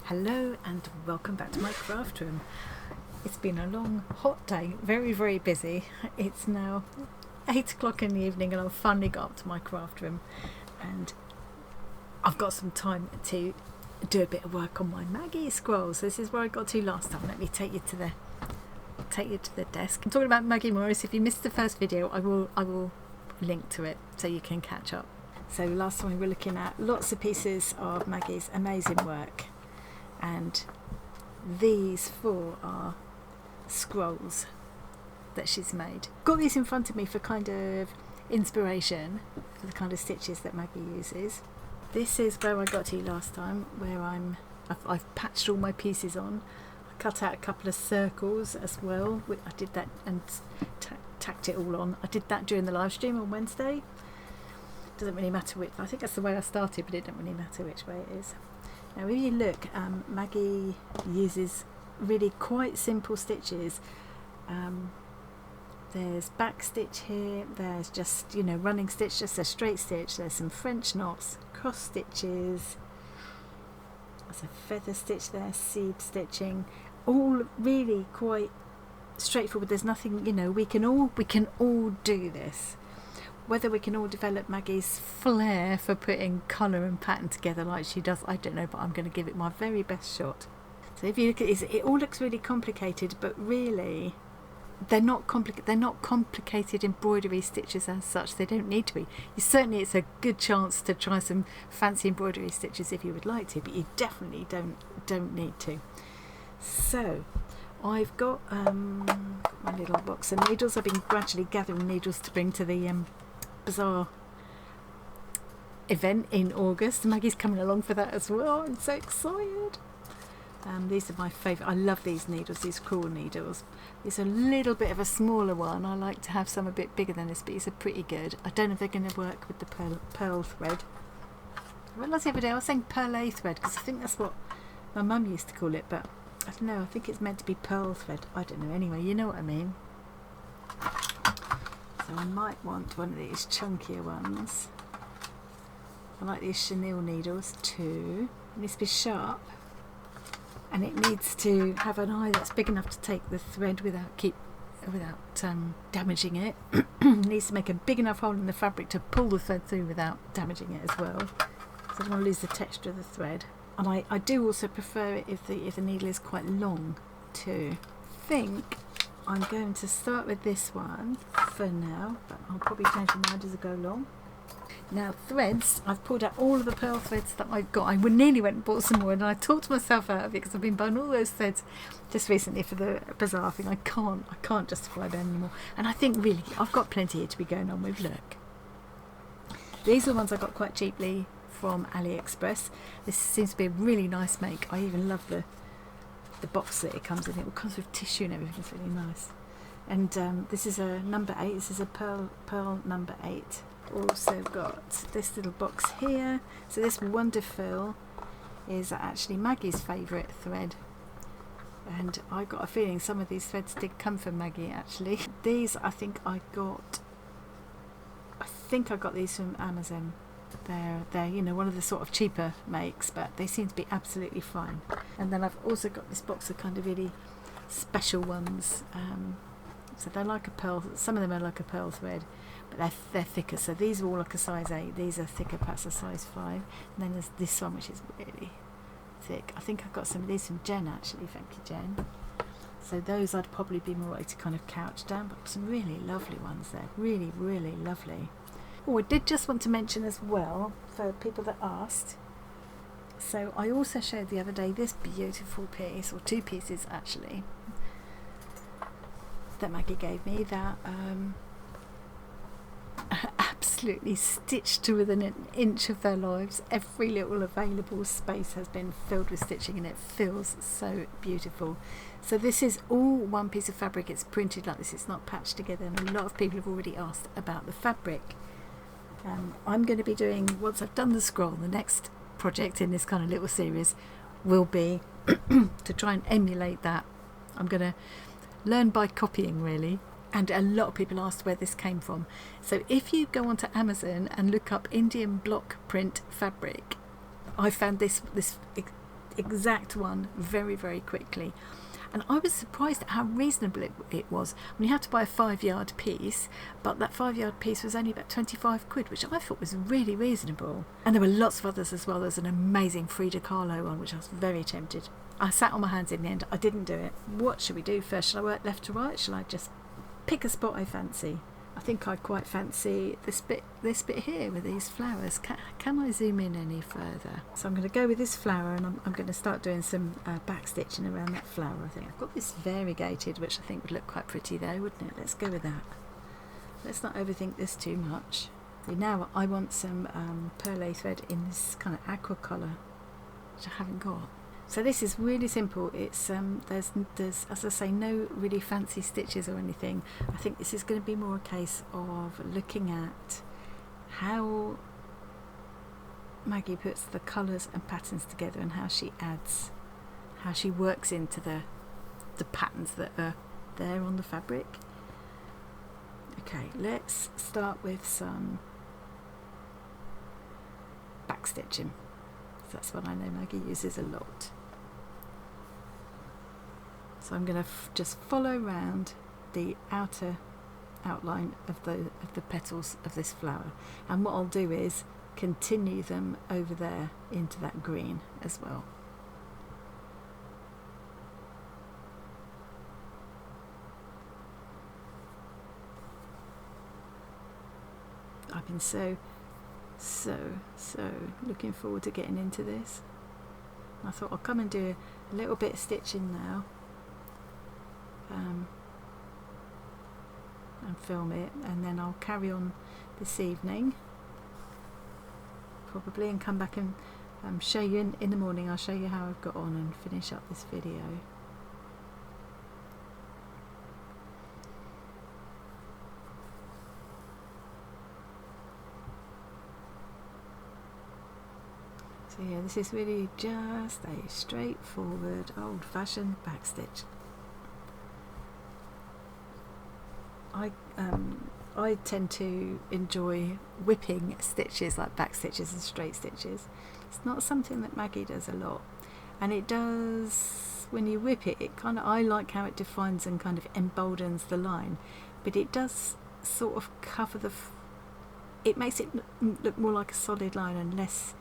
Hello and welcome back to my craft room. It's been a long hot day, very busy. It's now 8 o'clock in the evening and I've finally got up to my craft room and I've got some time to do a bit of work on my Maggie scrolls. This is where I got to last time. Let me take you to the desk. I'm talking about Maggie Morris. If you missed the first video, I will link to it so you can catch up. So last time we were looking at lots of pieces of Maggie's amazing work, and these 4 are scrolls that she's made. Got these in front of me for kind of inspiration for the kind of stitches that Maggie uses. This is where I got to last time, where I've patched all my pieces on. I cut out a couple of circles as well. I did that and tacked it all on. I did that during the live stream on Wednesday. Doesn't really matter which. I think that's the way I started, but it doesn't really matter which way it is. Now if you look, Maggie uses really quite simple stitches. There's back stitch here, there's just, running stitch, just a straight stitch, there's some French knots, cross stitches, there's a feather stitch there, seed stitching, all really quite straightforward. There's nothing, we can all do this. Whether we can all develop Maggie's flair for putting colour and pattern together like she does, I don't know, but I'm going to give it my very best shot. So if you look at it all looks really complicated, but really they're not complicated embroidery stitches as such. They don't need to be. It's a good chance to try some fancy embroidery stitches if you would like to, but you definitely don't need to. So I've got my little box of needles. I've been gradually gathering needles to bring to the Bazaar event in August. Maggie's coming along for that as well. I'm so excited. These are my favourite. I love these needles, these crawl needles. These are a little bit of a smaller one. I like to have some a bit bigger than this, but these are pretty good. I don't know if they're going to work with the pearl thread. I realised the other day I was saying pearl thread because I think that's what my mum used to call it, but I don't know, I think it's meant to be pearl thread. I don't know. Anyway, you know what I mean. So I might want one of these chunkier ones. I like these chenille needles too. It needs to be sharp. And it needs to have an eye that's big enough to take the thread without damaging it. It needs to make a big enough hole in the fabric to pull the thread through without damaging it as well. So I don't want to lose the texture of the thread. And I do also prefer it if the needle is quite long too. I think I'm going to start with this one for now, but I'll probably change my mind as I go along. Now threads, I've pulled out all of the pearl threads that I've got. I nearly went and bought some more and I talked myself out of it because I've been buying all those threads just recently for the Bazaar thing. I can't justify them anymore. And I think really I've got plenty here to be going on with. Look. These are the ones I got quite cheaply from AliExpress. This seems to be a really nice make. I even love the box that it comes in. It all comes with tissue and everything. It's really nice. And this is a number 8. This is a pearl number 8. Also got this little box here. So this Wonderful is actually Maggie's favourite thread, and I got a feeling some of these threads did come from Maggie actually. These I think I got these from Amazon. They're one of the sort of cheaper makes, but they seem to be absolutely fine. And then I've also got this box of kind of really special ones. So they're like a pearl. Some of them are like a pearl thread, but they're thicker. So these are all like a size 8. These are thicker, perhaps a size 5. And then there's this one which is really thick. I think I've got some of these from Jen actually. Thank you, Jen. So those I'd probably be more likely to kind of couch down, but some really lovely ones there. Really lovely. Oh, I did just want to mention as well for people that asked. So I also showed the other day this beautiful piece, or 2 pieces actually, that Maggie gave me that absolutely stitched to within an inch of their lives. Every little available space has been filled with stitching and it feels so beautiful. So this is all one piece of fabric. It's printed like this, it's not patched together, and a lot of people have already asked about the fabric. I'm going to be doing, once I've done the scroll, the next project in this kind of little series will be to try and emulate that. I'm going to learn by copying really, and a lot of people asked where this came from. So if you go onto Amazon and look up Indian block print fabric, I found this exact one very, very quickly. And I was surprised at how reasonable it was. I mean, you had to buy a 5-yard piece, but that 5-yard piece was only about 25 quid, which I thought was really reasonable. And there were lots of others as well. There's an amazing Frida Kahlo one, which I was very tempted. I sat on my hands in the end. I didn't do it. What should we do first? Shall I work left to right? Shall I just pick a spot I fancy? I think I quite fancy this bit here with these flowers. Can I zoom in any further? So I'm going to go with this flower, and I'm going to start doing some back stitching around that flower. I think I've got this variegated, which I think would look quite pretty there, wouldn't it? Let's go with that. Let's not overthink this too much. See, now I want some perle thread in this kind of aqua colour, which I haven't got. So this is really simple. It's there's as I say, no really fancy stitches or anything. I think this is going to be more a case of looking at how Maggie puts the colours and patterns together, and how she works into the patterns that are there on the fabric. Okay, let's start with some back stitching. That's what I know Maggie uses a lot. So I'm going to just follow around the outer outline of the petals of this flower, and what I'll do is continue them over there into that green as well. I've been so looking forward to getting into this. I thought I'll come and do a little bit of stitching now, and film it, and then I'll carry on this evening probably, and come back and show you in the morning. I'll show you how I've got on and finish up this video. So yeah, this is really just a straightforward old-fashioned backstitch. I tend to enjoy whipping stitches, like back stitches and straight stitches. It's not something that Maggie does a lot, and it does, when you whip it, I like how it defines and kind of emboldens the line, but it does sort of cover it makes it look more like a solid line and less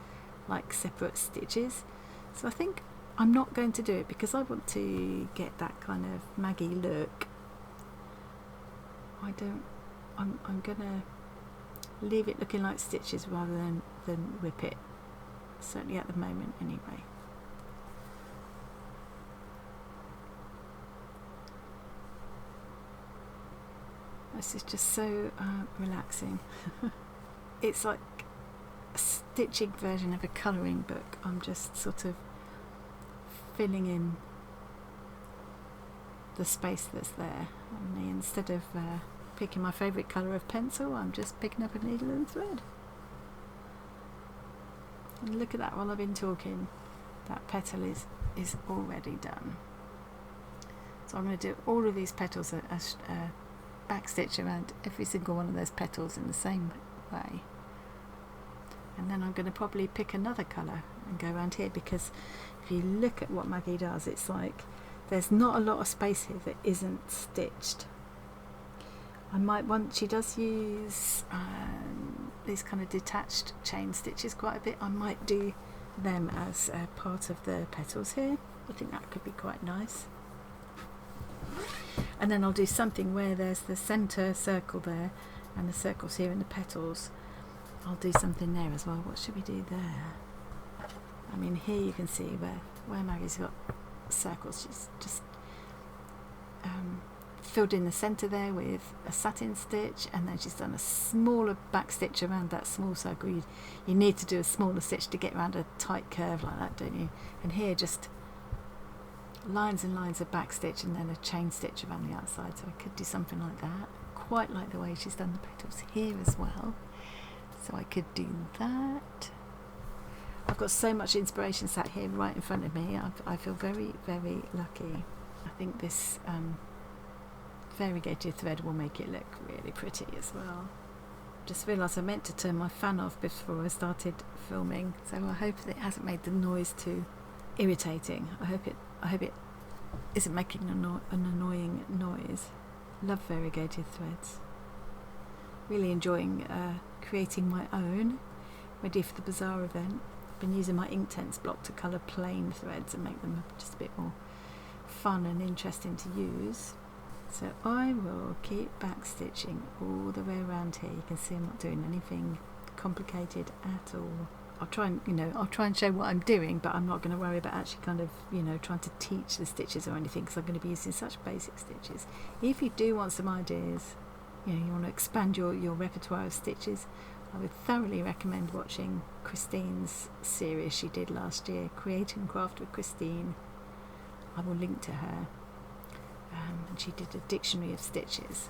like separate stitches. So I think I'm not going to do it because I want to get that kind of Maggie look. I'm gonna leave it looking like stitches rather than whip it, certainly at the moment anyway. This is just so relaxing. It's like a stitching version of a colouring book. I'm just sort of filling in the space that's there. Only instead of picking my favourite colour of pencil, I'm just picking up a needle and thread. And look at that, while I've been talking, that petal is already done. So I'm going to do all of these petals as back stitch around every single one of those petals in the same way. And then I'm going to probably pick another colour and go around here, because if you look at what Maggie does, it's like there's not a lot of space here that isn't stitched. She does use these kind of detached chain stitches quite a bit. I might do them as part of the petals here. I think that could be quite nice. And then I'll do something where there's the centre circle there and the circles here in the petals. I'll do something there as well. What should we do there? I mean, here you can see where Maggie's got circles. She's just filled in the centre there with a satin stitch, and then she's done a smaller back stitch around that small circle. You need to do a smaller stitch to get around a tight curve like that, don't you? And here just lines and lines of back stitch and then a chain stitch around the outside. So I could do something like that. Quite like the way she's done the petals here as well. So I could do that. I've got so much inspiration sat here right in front of me. I feel very, very lucky. I think this variegated thread will make it look really pretty as well. Just realised I meant to turn my fan off before I started filming, so I hope that it hasn't made the noise too irritating. I hope it isn't making an annoying noise. Love variegated threads. Really enjoying creating my own, ready for the Bazaar event. I've been using my Inktense block to colour plain threads and make them just a bit more fun and interesting to use. So I will keep back stitching all the way around here. You can see I'm not doing anything complicated at all. I'll try and show what I'm doing, but I'm not going to worry about actually kind of, trying to teach the stitches or anything, because I'm going to be using such basic stitches. If you do want some ideas, you want to expand your repertoire of stitches, I would thoroughly recommend watching Christine's series she did last year, Create and Craft with Christine. I will link to her. And she did a dictionary of stitches,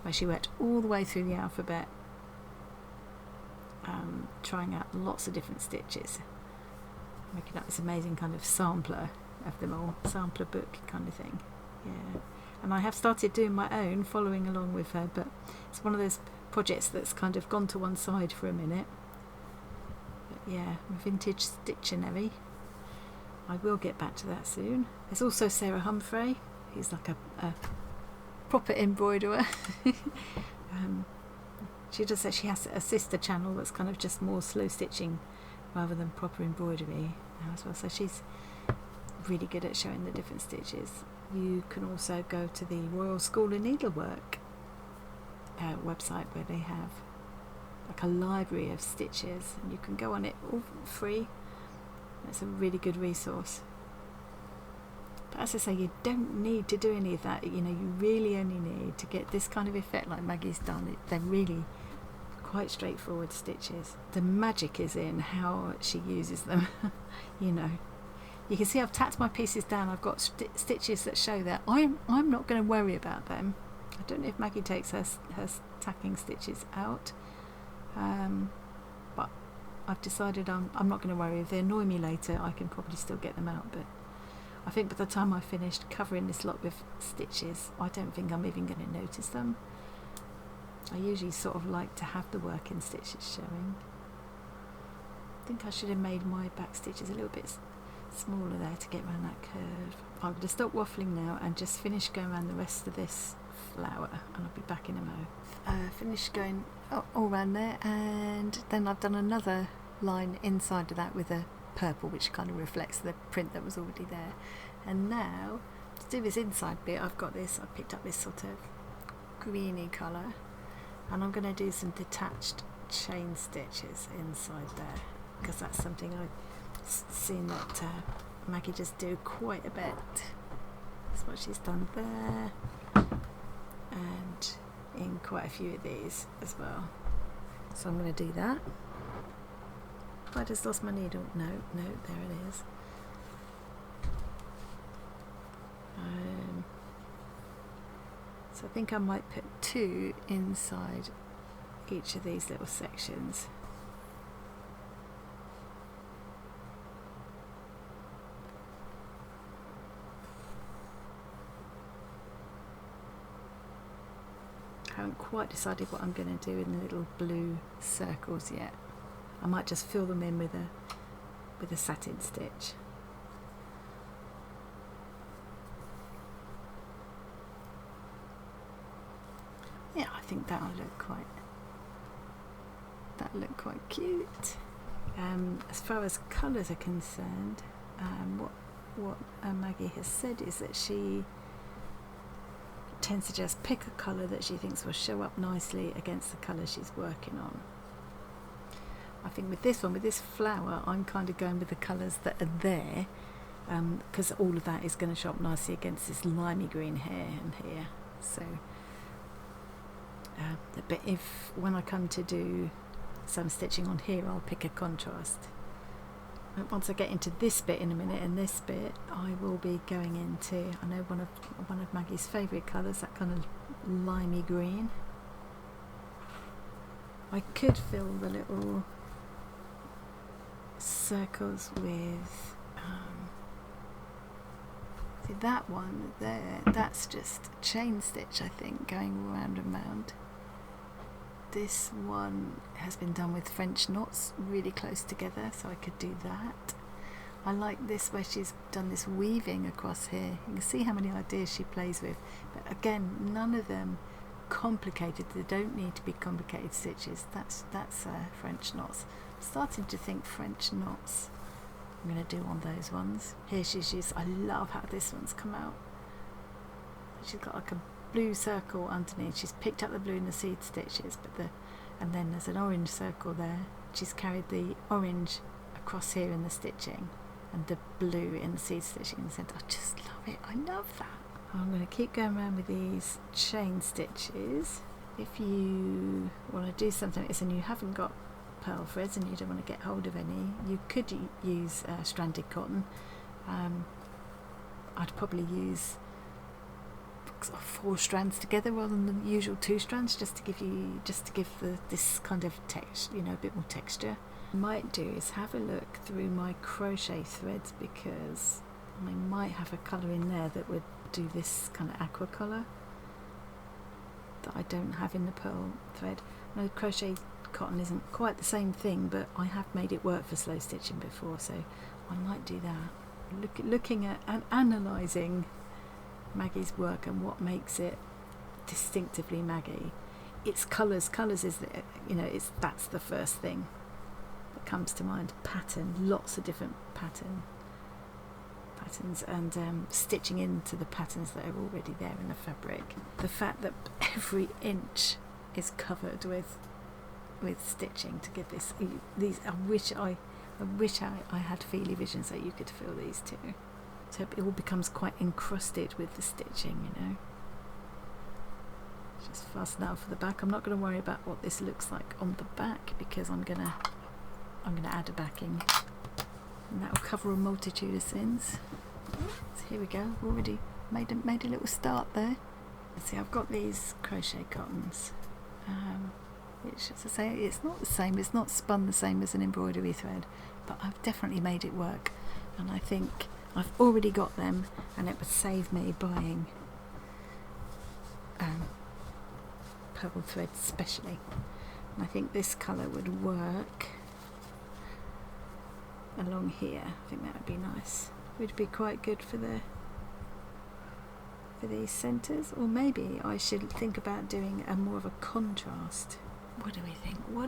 where she went all the way through the alphabet, trying out lots of different stitches, making up this amazing kind of sampler of them all, sampler book kind of thing. Yeah, and I have started doing my own, following along with her, but it's one of those projects that's kind of gone to one side for a minute. But yeah, vintage Stittionary. I will get back to that soon. There's also Sarah Humphrey, who's like a proper embroiderer. She does say she has a sister channel that's kind of just more slow stitching rather than proper embroidery now as well. So she's really good at showing the different stitches. You can also go to the Royal School of Needlework website, where they have like a library of stitches, and you can go on it all free. It's a really good resource. But as I say, you don't need to do any of that. You really only need to get this kind of effect like Maggie's done. They're really quite straightforward stitches. The magic is in how she uses them. You can see I've tacked my pieces down. I've got stitches that show that I'm not going to worry about them. I don't know if Maggie takes her tacking stitches out, but I've decided I'm not going to worry. If they annoy me later, I can probably still get them out, but I think by the time I finished covering this lot with stitches, I don't think I'm even going to notice them. I usually sort of like to have the working stitches showing. I think I should have made my back stitches a little bit smaller there to get around that curve. I'm going to stop waffling now and just finish going around the rest of this flower, and I'll be back in a mo. Finished going all around there, and then I've done another line inside of that with a purple, which kind of reflects the print that was already there. And now to do this inside bit, I picked up this sort of greeny colour, and I'm going to do some detached chain stitches inside there, because that's something I've seen that Maggie just do quite a bit. That's what she's done there, and in quite a few of these as well. So I'm going to do that. Have I just lost my needle? No, there it is. So I think I might put 2 inside each of these little sections. I haven't quite decided what I'm going to do in the little blue circles yet. I might just fill them in with a satin stitch. Yeah, I think that'll look quite cute. As far as colours are concerned, what Maggie has said is that she tends to just pick a colour that she thinks will show up nicely against the colour she's working on. I think with this one, with this flower, I'm kind of going with the colours that are there, because all of that is going to show up nicely against this limey green here and here. So, but if when I come to do some stitching on here, I'll pick a contrast. And once I get into this bit in a minute, and this bit, I will be going into, I know one of Maggie's favourite colours, that kind of limey green. I could fill the little circles with see that one there, that's just chain stitch, I think, going round and round. This one has been done with French knots really close together, so I could do that. I like this where she's done this weaving across here. You can see how many ideas she plays with, but again, none of them complicated. They don't need to be complicated stitches. That's French knots. I'm starting to think French knots I'm going to do on those ones. Here she's used, I love how this one's come out. She's got like a blue circle underneath. She's picked up the blue in the seed stitches, and then there's an orange circle there. She's carried the orange across here in the stitching and the blue in the seed stitching in the centre. I just love it. I love that. I'm going to keep going around with these chain stitches. If you want to do something like this and you haven't got pearl threads and you don't want to get hold of any, you could use stranded cotton. I'd probably use 4 strands together rather than the usual 2 strands, just to give this kind of text, a bit more texture. What I might do is have a look through my crochet threads, because I might have a colour in there that would do this kind of aqua colour that I don't have in the pearl thread. No, crochet cotton isn't quite the same thing, but I have made it work for slow stitching before, so I might do that. Looking at and analysing Maggie's work and what makes it distinctively Maggie. It's colours. Colours is that's the first thing that comes to mind. Pattern, lots of different patterns, and stitching into the patterns that are already there in the fabric. The fact that every inch is covered with stitching to give these. I wish I had feely vision so you could feel these too. So it all becomes quite encrusted with the stitching, Just fasten out for the back. I'm not going to worry about what this looks like on the back, because I'm gonna add a backing, and that will cover a multitude of sins. So here we go. Already made a little start there. See, I've got these crochet cottons, which, as I say, it's not the same. It's not spun the same as an embroidery thread, but I've definitely made it work, and I think I've already got them, and it would save me buying purple thread especially. And I think this colour would work along here. I think that would be nice. Would be quite good for these centres. Or maybe I should think about doing more of a contrast. What do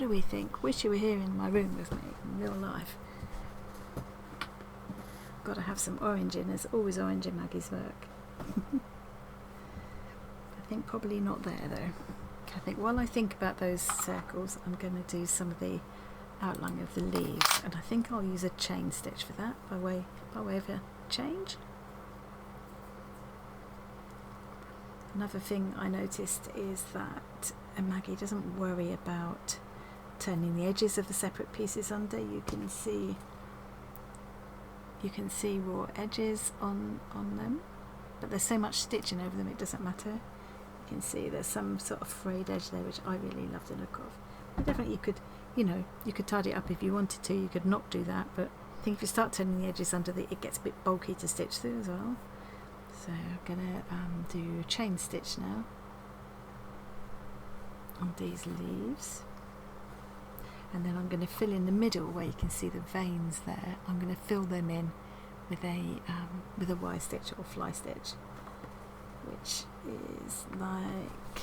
we think? Wish you were here in my room with me in real life. Got to have some orange in. There's always orange in Maggie's work. I think probably not there though. I think while I think about those circles, I'm going to do some of the outline of the leaves, and I think I'll use a chain stitch for that by way of a change. Another thing I noticed is that Maggie doesn't worry about turning the edges of the separate pieces under. You can see raw edges on them, but there's so much stitching over them it doesn't matter. You can see there's some sort of frayed edge there, which I really love the look of. But definitely you could tidy it up if you wanted to. You could not do that, but I think if you start turning the edges under, it gets a bit bulky to stitch through as well. So I'm gonna do chain stitch now on these leaves, and then I'm going to fill in the middle where you can see the veins there. I'm going to fill them in with a Y stitch or fly stitch, which is like,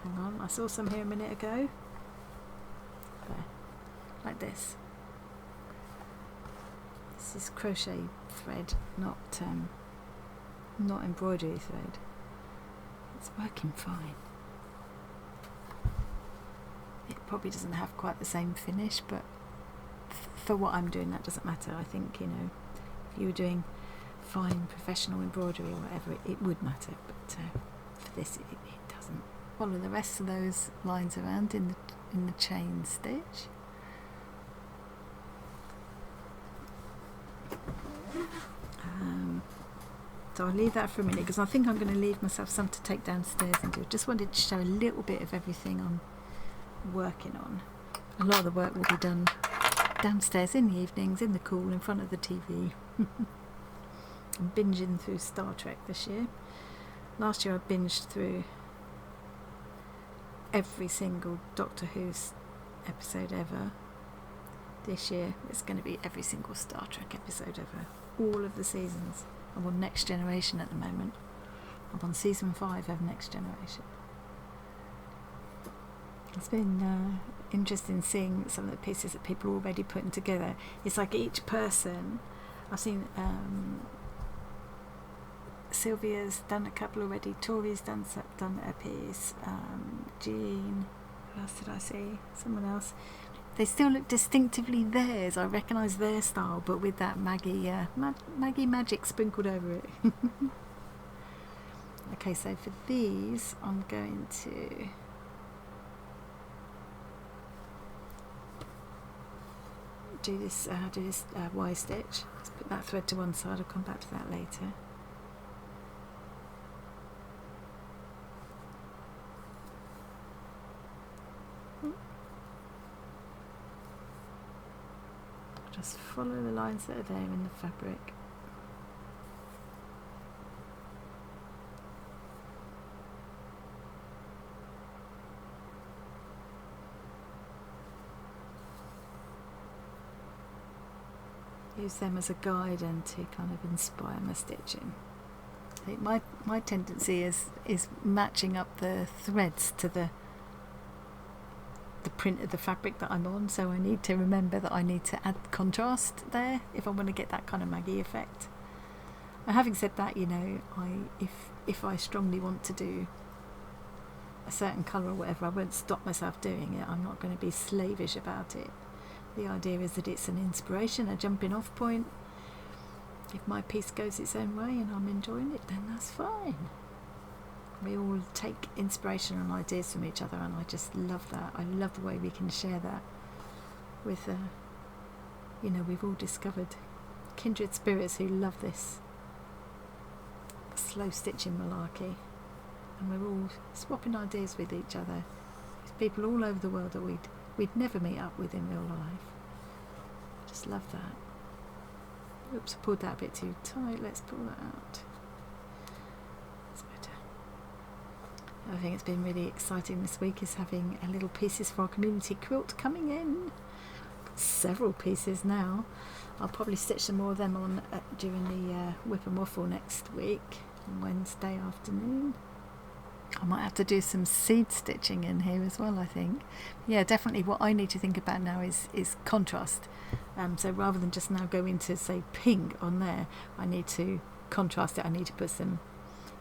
hang on, I saw some here a minute ago. There, like this. This is crochet thread, not embroidery thread. It's working fine. It probably doesn't have quite the same finish, but for what I'm doing, that doesn't matter. I think, if you were doing fine professional embroidery or whatever, it would matter, but for this it doesn't. Follow the rest of those lines around in the chain stitch. So I'll leave that for a minute, because I think I'm going to leave myself some to take downstairs and do. Just wanted to show a little bit of everything I'm working on. A lot of the work will be done downstairs in the evenings, in the cool, in front of the TV. I'm binging through Star Trek this year. Last year I binged through every single Doctor Who's episode ever. This year it's going to be every single Star Trek episode over all of the seasons. I'm on Next Generation at the moment. I'm on season 5 of Next Generation. It's been interesting seeing some of the pieces that people are already putting together. It's like each person, I've seen Sylvia's done a couple already, Tori's done a piece, Jean, who else did I see? Someone else. They still look distinctively theirs. I recognise their style, but with that Maggie Maggie magic sprinkled over it. Okay, so for these, I'm going to do this Y stitch. Let's put that thread to one side. I'll come back to that later. Just follow the lines that are there in the fabric. Use them as a guide and to kind of inspire my stitching. I think my tendency is matching up the threads to the print of the fabric that I'm on, so I need to remember that I need to add contrast there if I want to get that kind of Maggie effect. And having said that, you know, if I strongly want to do a certain colour or whatever, I won't stop myself doing it. I'm not going to be slavish about it. The idea is that it's an inspiration, a jumping off point. If my piece goes its own way and I'm enjoying it, then that's fine. We all take inspiration and ideas from each other, and I just love that. I love the way we can share that with, you know, we've all discovered kindred spirits who love this slow stitching malarkey, and we're all swapping ideas with each other. There's people all over the world that we'd never meet up with in real life. Just love that. Oops, I pulled that a bit too tight. Let's pull that out. That's better. I think it's been really exciting this week is having a little pieces for our community quilt coming in. Several pieces now. I'll probably stitch some more of them on during the whip and waffle next week on Wednesday afternoon. I might have to do some seed stitching in here as well, I think. Yeah, definitely what I need to think about now is contrast. So rather than just now go into, say, pink on there, I need to contrast it. I need to put some,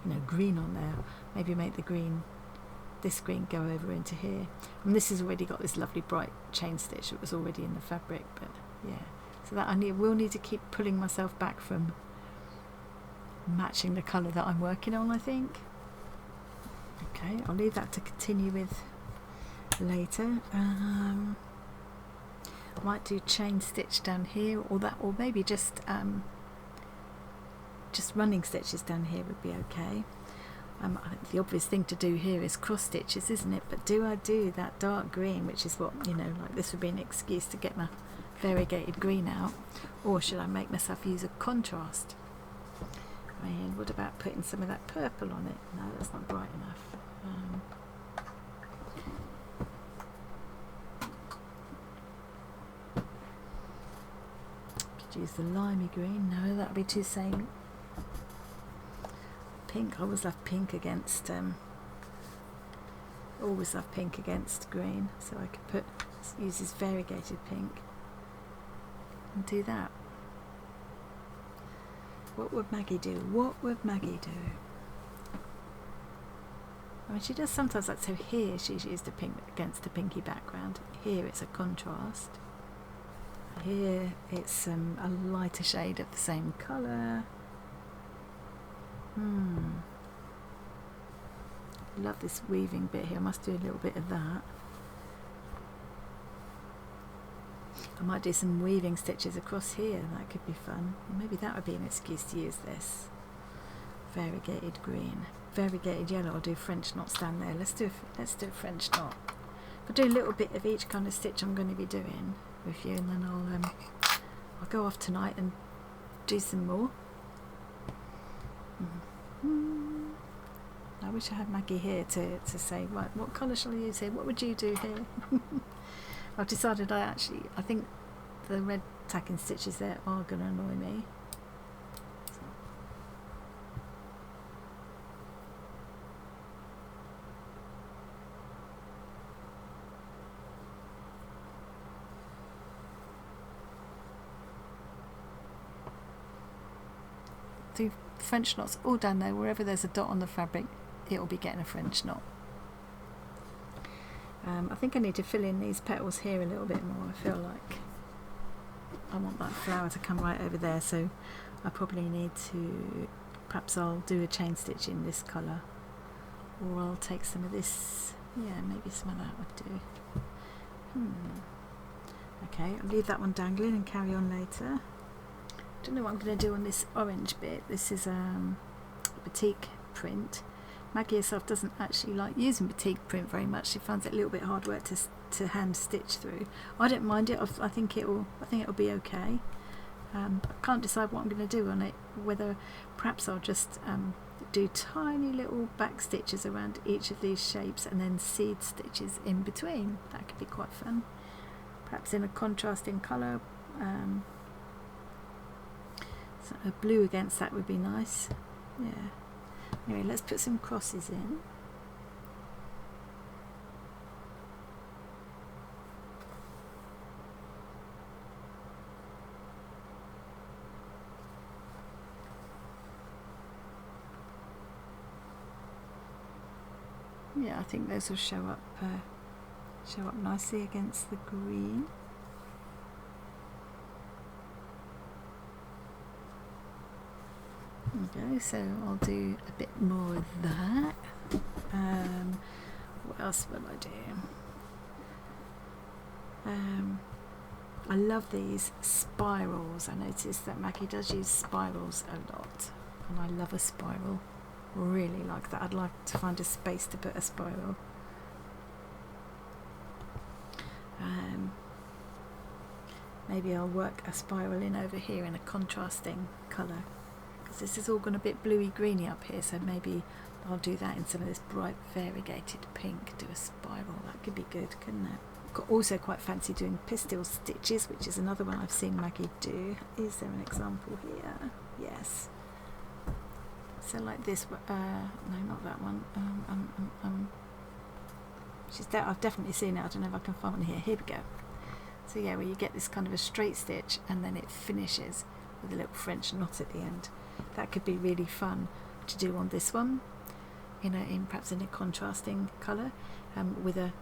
you know, green on there. Maybe make the green, this green go over into here. And this has already got this lovely bright chain stitch that was already in the fabric, but yeah. So that will need to keep pulling myself back from matching the colour that I'm working on, I think. Okay, I'll leave that to continue with later. I might do chain stitch down here, or maybe just running stitches down here would be okay. I think the obvious thing to do here is cross stitches, isn't it? But do I do that dark green, which is what, you know, like this would be an excuse to get my variegated green out, or should I make myself use a contrast? I mean, what about putting some of that purple on it? No, that's not bright enough. Could use the limey green. No, that would be too same. Pink. I always love pink against. Always love pink against green. So I could use this variegated pink and do that. What would Maggie do? What would Maggie do? I mean, she does sometimes like, so here she's used a pink against a pinky background. Here it's a contrast. Here it's a lighter shade of the same colour. Love this weaving bit here. I must do a little bit of that. I might do some weaving stitches across here. That could be fun. Maybe that would be an excuse to use this. Variegated green. Variegated yellow. I'll do French knots down there. Let's do a French knot. I'll do a little bit of each kind of stitch I'm going to be doing with you, and then I'll go off tonight and do some more. I wish I had Maggie here to say, right, what colour shall I use here? What would you do here? I've decided I think the red tacking stitches there are going to annoy me. Do French knots all down there. Wherever there's a dot on the fabric, it'll be getting a French knot. I think I need to fill in these petals here a little bit more. I feel like I want that flower to come right over there, so I probably need to, perhaps I'll do a chain stitch in this colour, or I'll take some of this, yeah, maybe some of that would do. Okay, I'll leave that one dangling and carry on later. Don't know what I'm going to do on this orange bit. This is a batik print. Maggie herself doesn't actually like using batik print very much. She finds it a little bit hard work to hand stitch through. I don't mind it. I think it'll be okay. I can't decide what I'm going to do on it. Whether perhaps I'll just do tiny little back stitches around each of these shapes and then seed stitches in between. That could be quite fun. Perhaps in a contrasting colour. So a blue against that would be nice. Yeah. Anyway, let's put some crosses in. Yeah, I think those will show up nicely against the green. Okay, so I'll do a bit more of that. What else will I do? I love these spirals. I noticed that Maggie does use spirals a lot, and I love a spiral. Really like that. I'd like to find a space to put a spiral. Maybe I'll work a spiral in over here in a contrasting colour. This is all gone a bit bluey greeny up here, so maybe I'll do that in some of this bright variegated pink. Do a spiral, that could be good, couldn't it? Also quite fancy doing pistil stitches, which is another one I've seen Maggie do. Is there an example here? Yes. So like this, no, not that one. I've definitely seen it. I don't know if I can find one here. Here we go. So yeah, where you get this kind of a straight stitch and then it finishes with a little French knot at the end. That could be really fun to do on this one, perhaps in a contrasting colour, with the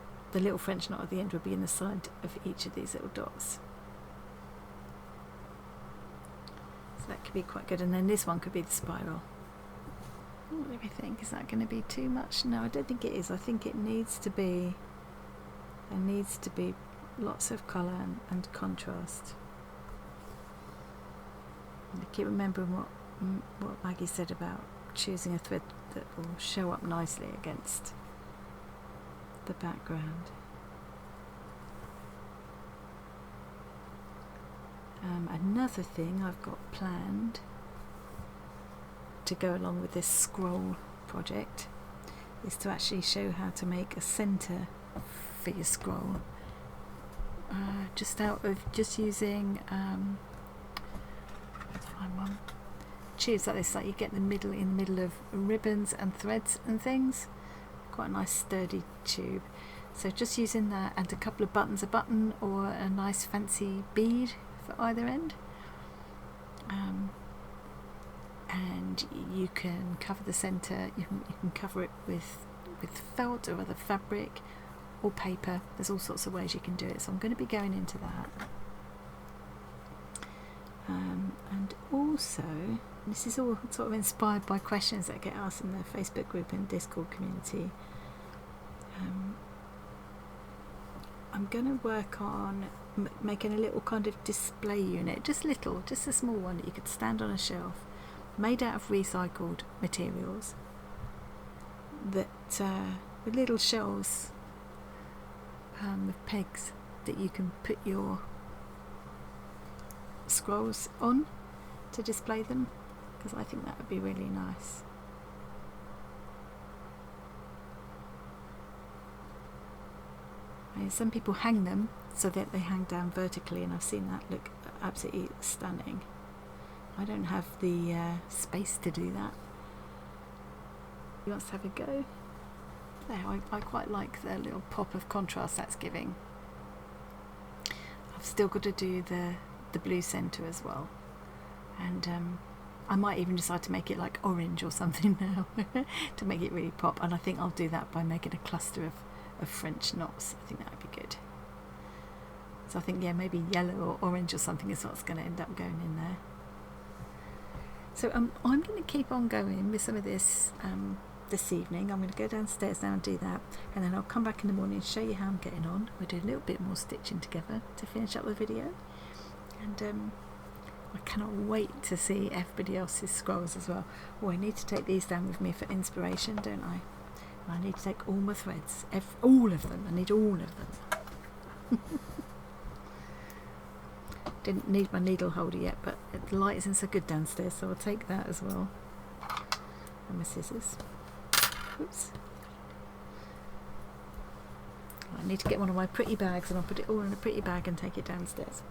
little French knot at the end would be in the side of each of these little dots. So that could be quite good, and then this one could be the spiral. What do we think? Is that going to be too much? No, I don't think it is. I think it needs to be. There needs to be lots of colour and contrast. And I keep remembering what Maggie said about choosing a thread that will show up nicely against the background. Another thing I've got planned to go along with this scroll project is to actually show how to make a centre for your scroll, just using let's find one. Tubes like this, like you get in the middle of ribbons and threads and things. Quite a nice sturdy tube. So just using that and a couple of buttons, a button or a nice fancy bead for either end. And you can cover the centre. You can cover it with felt or other fabric or paper. There's all sorts of ways you can do it. So I'm going to be going into that. And also, this is all sort of inspired by questions that get asked in the Facebook group and Discord community. I'm going to work on making a little kind of display unit, just a small one that you could stand on a shelf, made out of recycled materials, that with little shelves with pegs that you can put your scrolls on to display them, because I think that would be really nice. Some people hang them so that they hang down vertically, and I've seen that look absolutely stunning. I don't have the space to do that. He wants to have a go. There, I quite like the little pop of contrast that's giving. I've still got to do the blue centre as well, and I might even decide to make it like orange or something now to make it really pop, and I think I'll do that by making a cluster of French knots. I think that would be good. So I think, yeah, maybe yellow or orange or something is what's going to end up going in there. So I'm going to keep on going with some of this this evening. I'm going to go downstairs now and do that, and then I'll come back in the morning and show you how I'm getting on. We'll do a little bit more stitching together to finish up the video, and I cannot wait to see everybody else's scrolls as well. Oh, I need to take these down with me for inspiration, don't I? I need to take all my threads, all of them. I need all of them. Didn't need my needle holder yet, but the light isn't so good downstairs, so I'll take that as well. And my scissors. Oops. I need to get one of my pretty bags, and I'll put it all in a pretty bag and take it downstairs.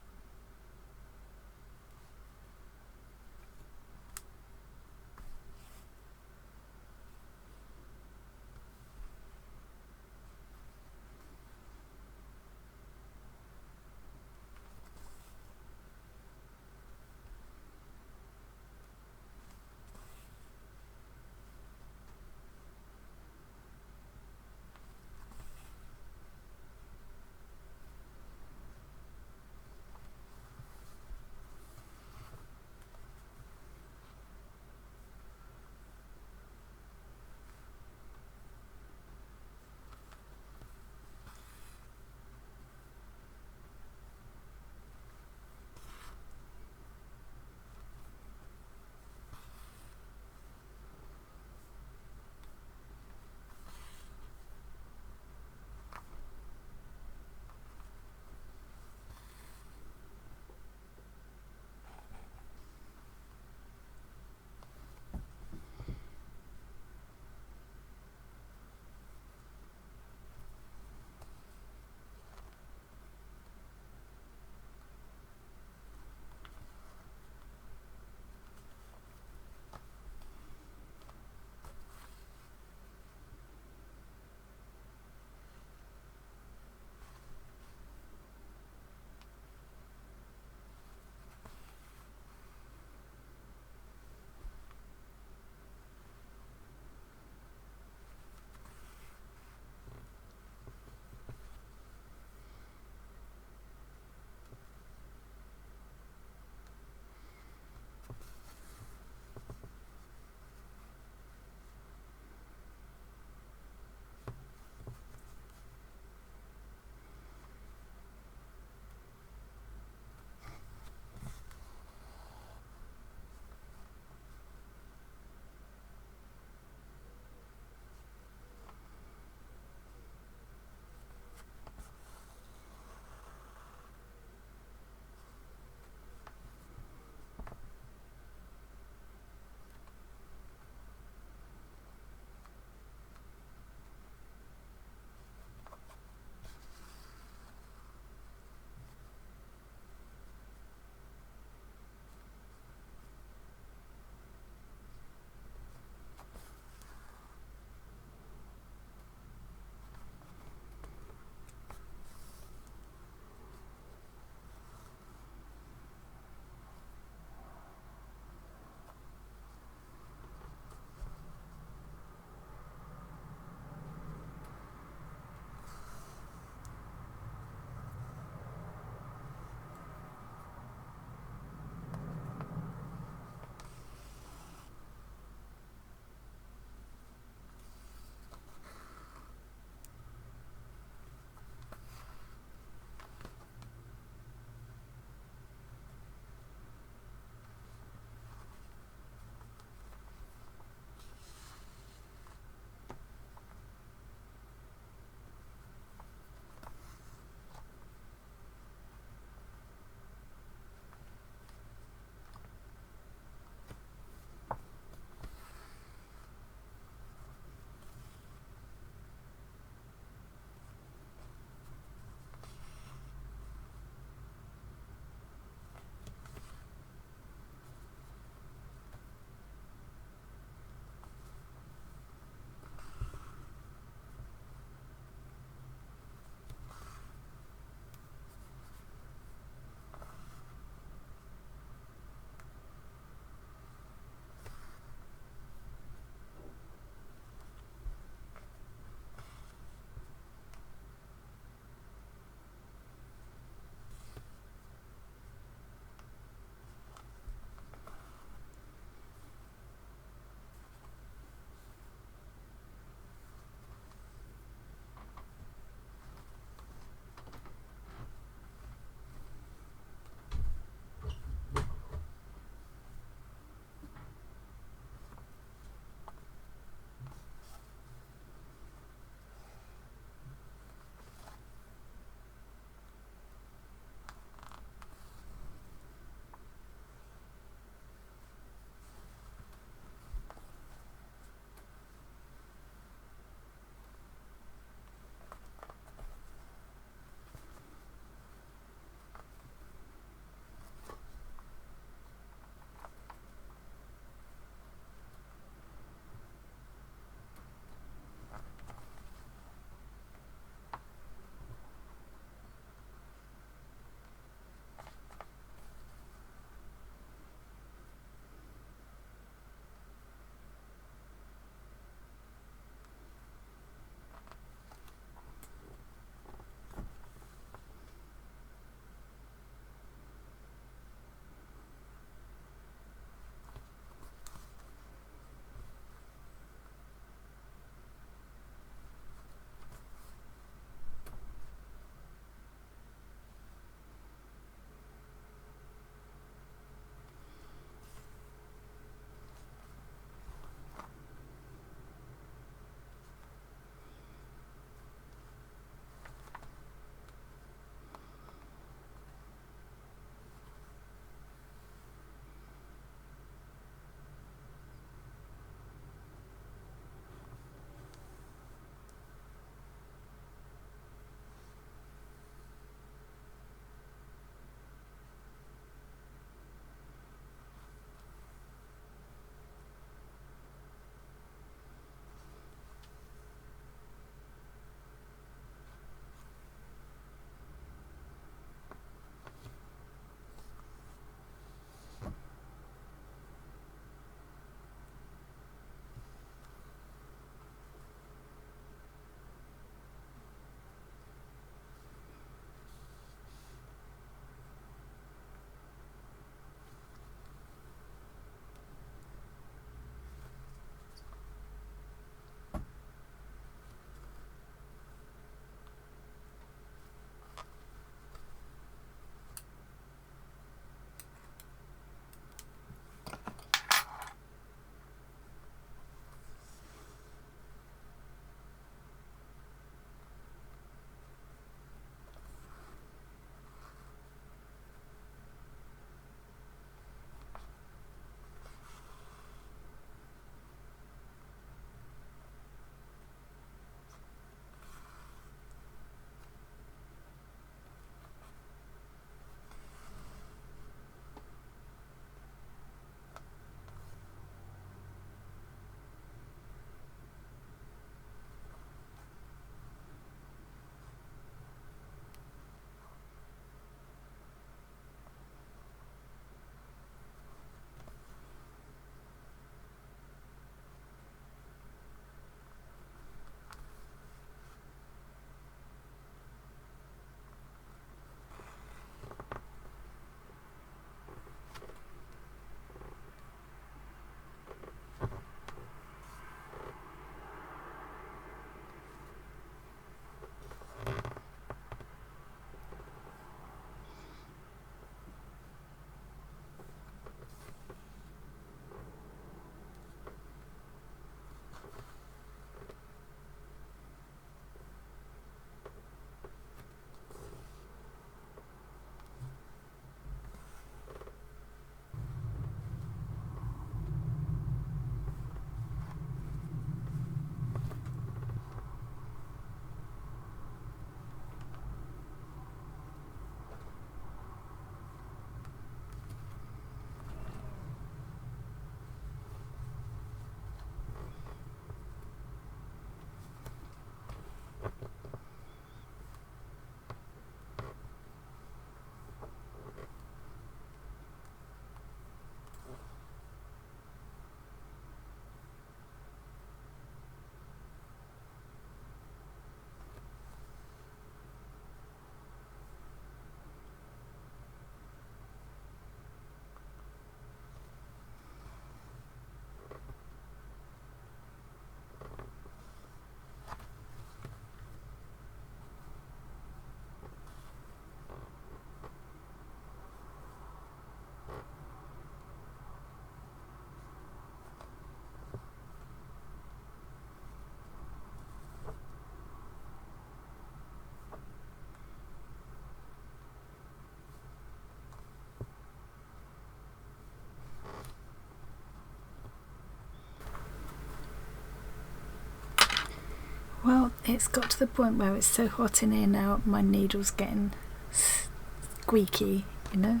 Well, it's got to the point where it's so hot in here now, my needle's getting squeaky, you know.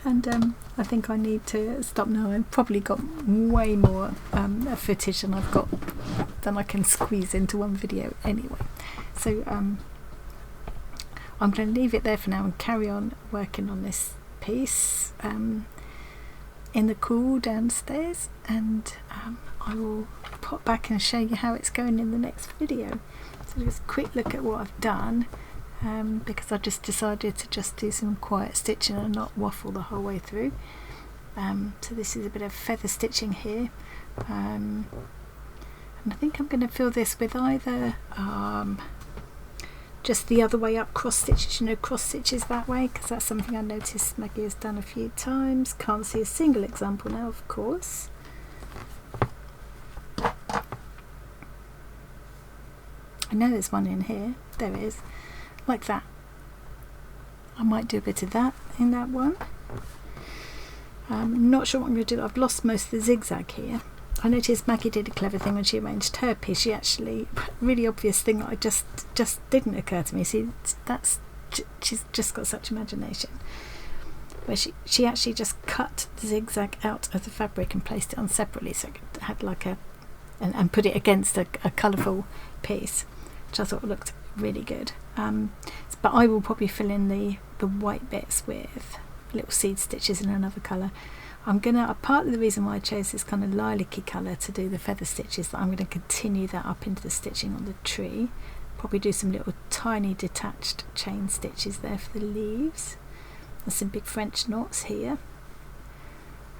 And I think I need to stop now. I've probably got way more footage than I can squeeze into one video anyway. So I'm going to leave it there for now and carry on working on this piece in the cool downstairs, and I will pop back and show you how it's going in the next video. So just a quick look at what I've done, because I just decided to just do some quiet stitching and not waffle the whole way through. So this is a bit of feather stitching here, and I think I'm going to fill this with either just the other way up cross stitches, you know, cross stitches that way, because that's something I noticed Maggie has done a few times. Can't see a single example now, of course. I know there's one in here. There is, like that. I might do a bit of that in that one. Not sure what I'm going to do. I've lost most of the zigzag here. I noticed Maggie did a clever thing when she arranged her piece. She actually, really obvious thing that I just didn't occur to me. See, she's just got such imagination. Where she actually just cut the zigzag out of the fabric and placed it on separately, so it had like and put it against a colourful piece, which I thought looked really good. But I will probably fill in the white bits with little seed stitches in another colour. I'm gonna, partly the reason why I chose this kind of lilac-y colour to do the feather stitches, that I'm going to continue that up into the stitching on the tree. Probably do some little tiny detached chain stitches there for the leaves. There's some big French knots here.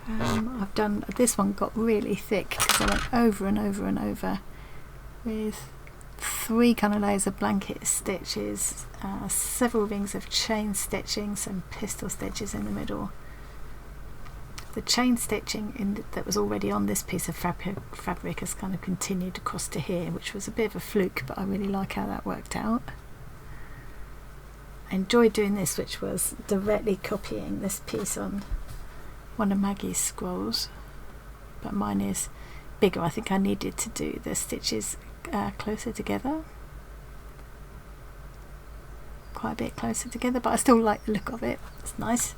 I've done, this one got really thick because I went over and over and over with 3 kind of layers of blanket stitches, several rings of chain stitching, some pistol stitches in the middle. The chain stitching that was already on this piece of fabric has kind of continued across to here, which was a bit of a fluke, but I really like how that worked out. I enjoyed doing this, which was directly copying this piece on one of Maggie's scrolls, but mine is bigger. I think I needed to do the stitches closer together, quite a bit closer together, but I still like the look of it. It's nice.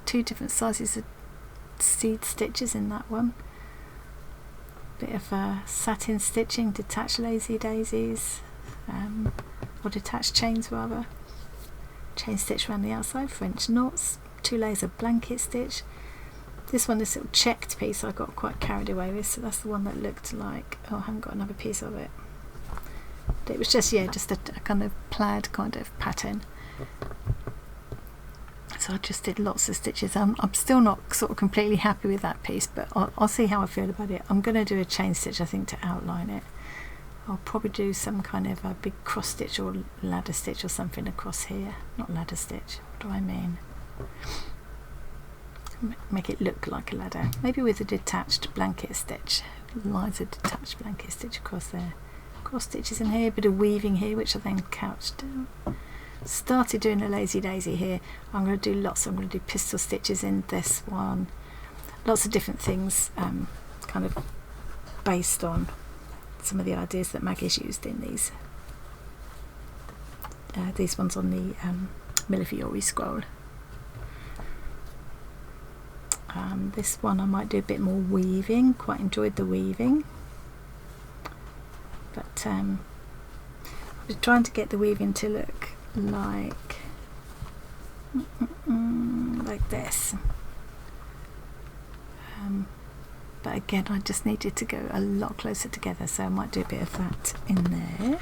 2 different sizes of seed stitches in that one. Bit of satin stitching, detached lazy daisies, or detached chains rather. Chain stitch around the outside, French knots, 2 layers of blanket stitch. This one, this little checked piece, I got quite carried away with, so that's the one that looked like, oh, I haven't got another piece of it. But it was just, yeah, just a kind of plaid kind of pattern. So I just did lots of stitches. I'm still not sort of completely happy with that piece, but I'll see how I feel about it. I'm going to do a chain stitch, I think, to outline it. I'll probably do some kind of a big cross stitch or ladder stitch or something across here. Not ladder stitch, what do I mean? Make it look like a ladder. Maybe with a detached blanket stitch. Lines of detached blanket stitch across there. Cross stitches in here, a bit of weaving here, which I then couched down. Started doing a lazy daisy here. I'm going to do lots. I'm going to do pistol stitches in this one. Lots of different things, kind of based on some of the ideas that Maggie's used in these ones on the Millefiori scroll. This one I might do a bit more weaving. Quite enjoyed the weaving, but I was trying to get the weaving to look like this, but again I just needed to go a lot closer together, so I might do a bit of that in there.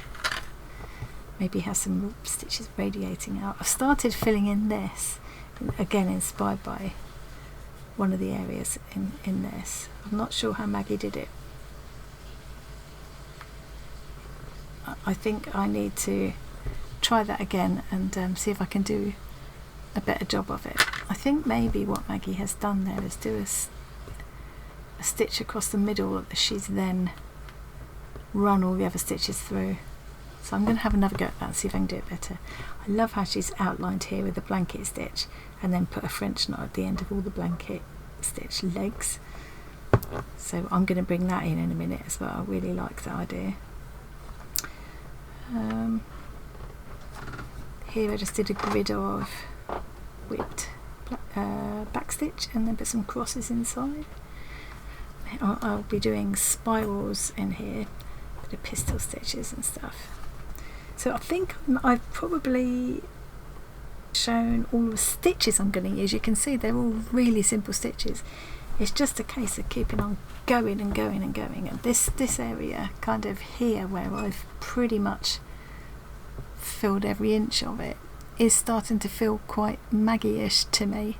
Maybe have some stitches radiating out. I've started filling in this, again inspired by one of the areas in this. I'm not sure how Maggie did it. I think I need to try that again and see if I can do a better job of it. I think maybe what Maggie has done there is do a stitch across the middle that she's then run all the other stitches through. So I'm going to have another go at that and see if I can do it better. I love how she's outlined here with the blanket stitch and then put a French knot at the end of all the blanket stitch legs. So I'm going to bring that in a minute as well. I really like that idea. Here I just did a grid of whipped backstitch and then put some crosses inside. I'll be doing spirals in here, bit of pistol stitches and stuff. So I think I've probably shown all the stitches I'm going to use. You can see they're all really simple stitches. It's just a case of keeping on going and going and going. And this area kind of here where I've pretty much filled every inch of it is starting to feel quite Maggie-ish to me.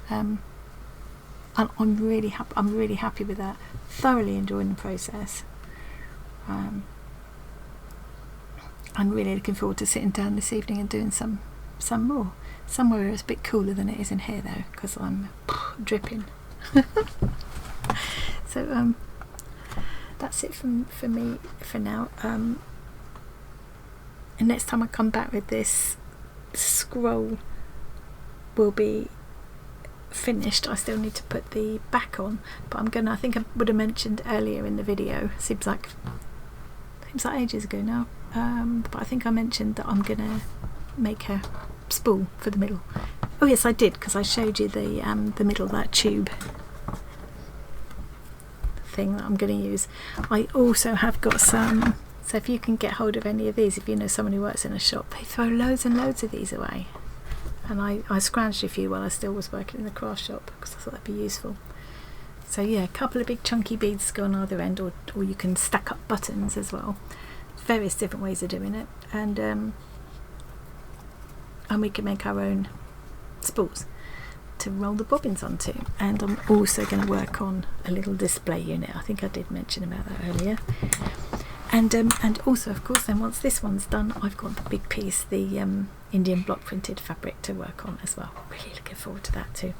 And I'm really happy with that. Thoroughly enjoying the process. I'm really looking forward to sitting down this evening and doing some more. Somewhere it's a bit cooler than it is in here though, because I'm dripping. So that's it for me for now. And next time I come back with this scroll will be finished. I still need to put the back on, but I think I would have mentioned earlier in the video, seems like ages ago now, but I think I mentioned that I'm gonna make a spool for the middle. Oh yes, I did, because I showed you the middle, that tube thing that I'm going to use. I also have got some, so if you can get hold of any of these, if you know someone who works in a shop, they throw loads and loads of these away, and I scrounged a few while I still was working in the craft shop because I thought that'd be useful. So yeah, a couple of big chunky beads go on either end, or you can stack up buttons as well. Various different ways of doing it, and we can make our own spools to roll the bobbins onto. And I'm also going to work on a little display unit. I think I did mention about that earlier. And also, of course, then once this one's done, I've got the big piece, the Indian block printed fabric to work on as well. Really looking forward to that too.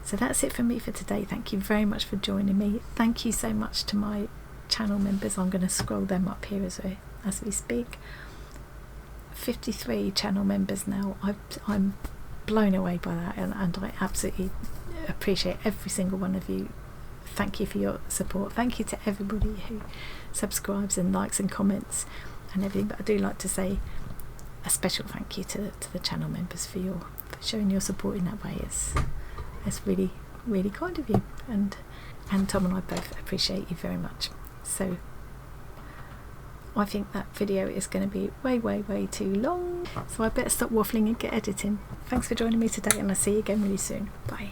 So that's it for me for today. Thank you very much for joining me. Thank you so much to my channel members. I'm going to scroll them up here as we speak. 53 channel members now. I'm blown away by that, and I absolutely appreciate every single one of you. Thank you for your support. Thank you to everybody who subscribes and likes and comments and everything, but I do like to say a special thank you to the channel members for showing your support in that way. It's really, really kind of you, and Tom and I both appreciate you very much. So I think that video is going to be way too long, so I better stop waffling and get editing. Thanks for joining me today, and I'll see you again really soon. Bye.